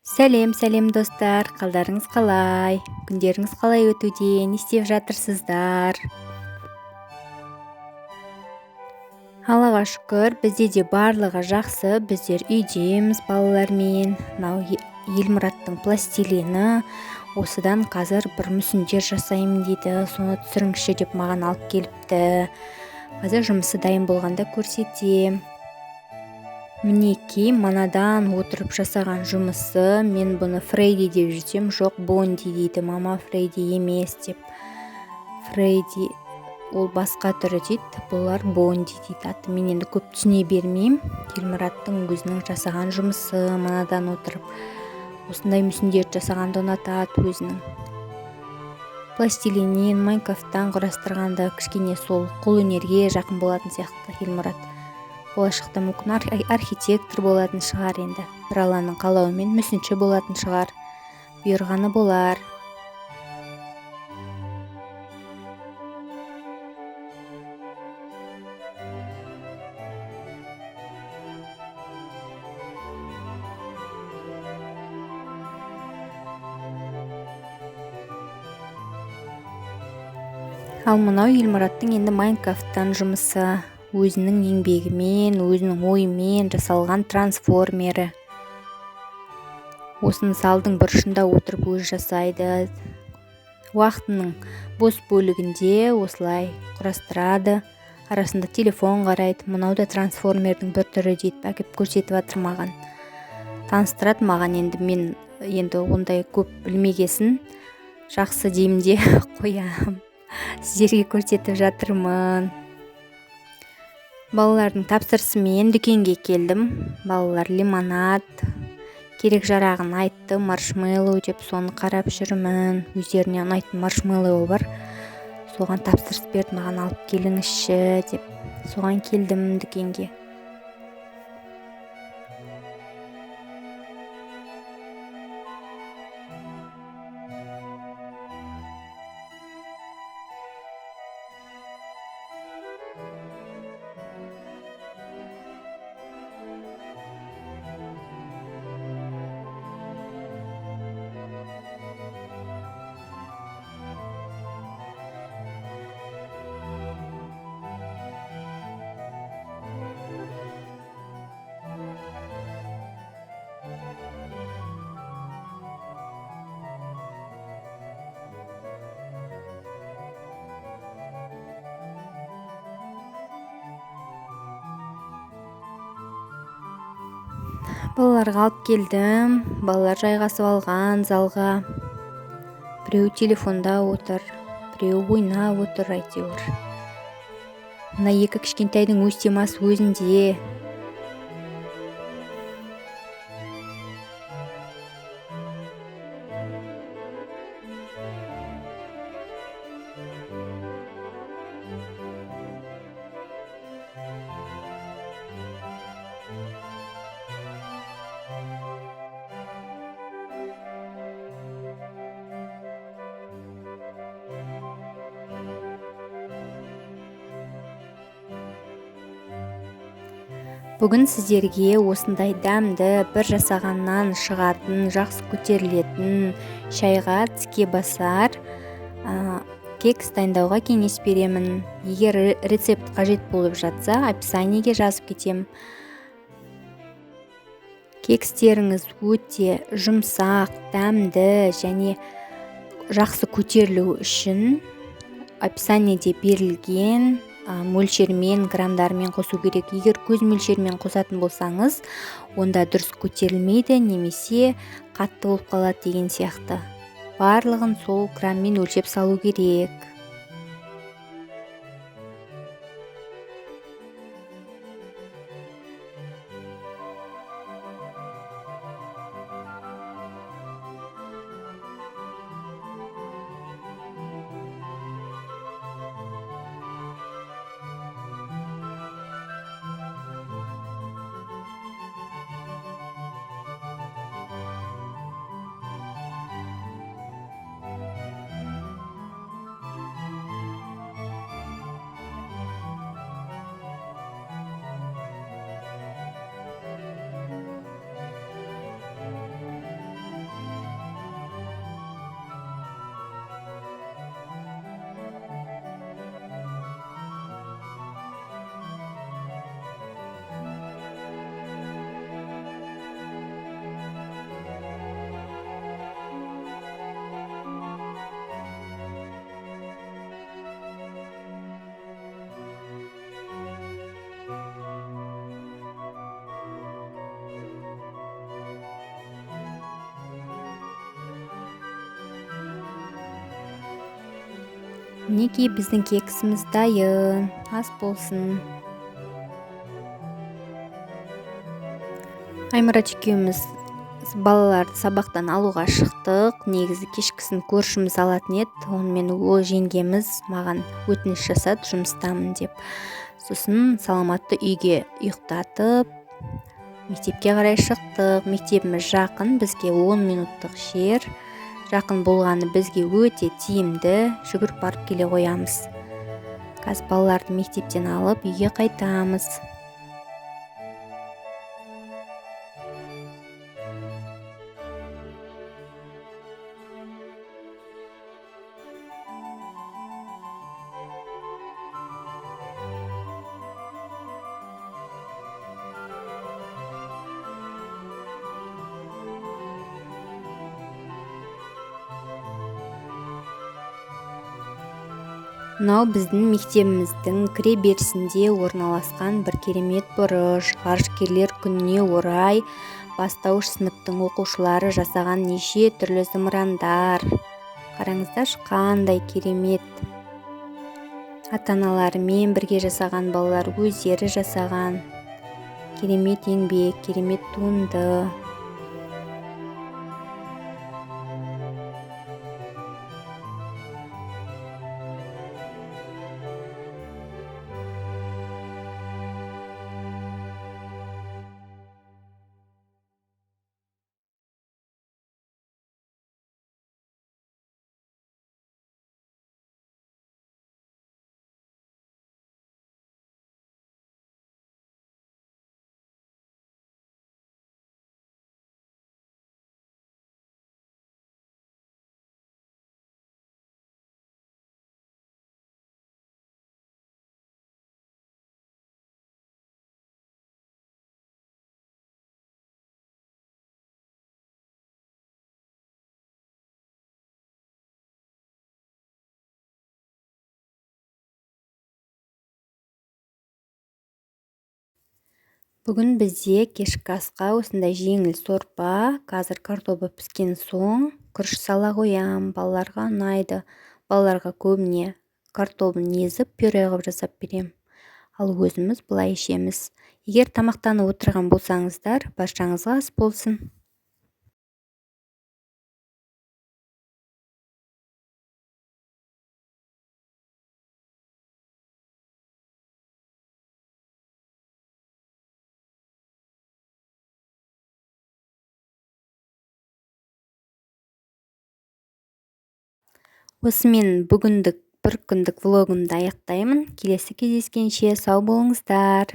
Сәлем достар, қалдарыңыз қалай? Күндеріңіз қалай өтуде? Не істеп жатырсыздар? Аллаға шүкір, бізде де барлығы жақсы. Біздер үйдеміз балалармен. Мынау Елмұраттың пластилині. Осыдан қазір бір мүсіндер жасаймын дейді. Соны түсіріңізші деп маған алып келіпті. Қазір жұмысы дайын болғанда көрсетем. Мінеки, манадан отырып жасаған жұмысы. Мен бұны Фрейди деп жүрсем, жоқ Бонди дейді. Мама Фрейди емес деп. Фрейди ол басқа түрі дейді, бұлар Бонди дейді. Аты мен енді көп түсіне бермеймін. Елмұраттың өзінің жасаған жұмысы, манадан отырып осындай мүсіндерді жасағанды ұнатады өзінің. Пластилиннен, Майнкрафттан құрастырғанда кішкене сол қолөнерге жақын болатын сияқты Елмұрат. Болашақта мүмкін архитектор болатын шығар енді. Бір Алланың қалауымен мүсінші болатын шығар. Бұйырғаны болар. Ал мынау Елмұраттың енді Майнкрафттан жұмысы. Өзінің еңбегімен, өзінің ойымен жасалған трансформері. Осыны залдың бұрышында отырып өзі жасайды. Уақытының бос бөлігінде осылай құрастырады. Арасында телефон қарайды. Мынау да трансформердің бір түрі дейді. Әкеп көрсетіп жатыр маған. Таныстырады маған енді. Мен енді ондай көп білмегесін жақсы деймін де қоям. Сіздерге көрсетіп жатырмын. Балалардың тапсырысымен дүкенге келдім. Балалар лимонад керек жарағын айтты, маршмеллоу деп соны қарап жүрмін. Өздеріне ұнайтын маршмеллоу бар. Соған тапсырыс берді, маған алып келіңізші деп. Соған келдім дүкенге. Балаларға алып келдім. Балалар жайғасып алған залға. Біреу телефонда отыр, біреу ойнап отыр әйтеуір. Мына екі кішкентайдың өз темасы өзінде. Бүгін сіздерге осындай дәмді бір жасағаннан шығатын, жақсы көтерілетін шайға тіке басар кекс дайындауға кеңес беремін. Егер рецепт қажет болып жатса, описаниеге жазып кетем. Кекстеріңіз өте жұмсақ, дәмді және жақсы көтерілу үшін описаниеде берілген мөлшермен, грамдармен қосу керек. Егер көз мөлшермен қосатын болсаңыз, онда дұрыс көтерілмейді, немесе қатты болып қалады деген сияқты. Барлығын сол граммен өлшеп салу керек. Мінекей біздің кексіміз дайын, ас болсын. Аймұрат екеуміз балаларды сабақтан алуға шықтық. Негізі кешкісін көршіміз алатын еді. Онымен ол жеңгеміз маған өтініш жасады, жұмыстамын деп. Сосын Саламатты үйге ұйықтатып, мектепке қарай шықтық. Мектебіміз жақын, бізге 10 минуттық жер. Жақын болғаны бізге өте тиімді, жүгіріп барып келе қоямыз. Қазір балаларды мектептен алып үйге қайтамыз. Мынау біздің мектебіміздің кіре берісінде орналасқан бір керемет бұрыш. Ғарышкерлер күніне орай бастауыш сыныптың оқушылары жасаған неше түрлі зымырандар. Қараңыздаршы, қандай керемет. Ата-аналарымен бірге жасаған, балалар өздері жасаған. Керемет еңбек, керемет туынды. Бүгін бізде кешкі асқа осындай жеңіл сорпа, қазір картобы піскен соң күріш сала қоям. Балаларға ұнайды. Балаларға көбіне картобын езіп пюре қылып жасап берем. Ал өзіміз былай ішеміз. Егер тамақтанып отырған болсаңыздар, баршаңызға ас болсын. Осымен бүгіндік бір күндік влогымды аяқтаймын. Келесі кездескенше сау болыңыздар.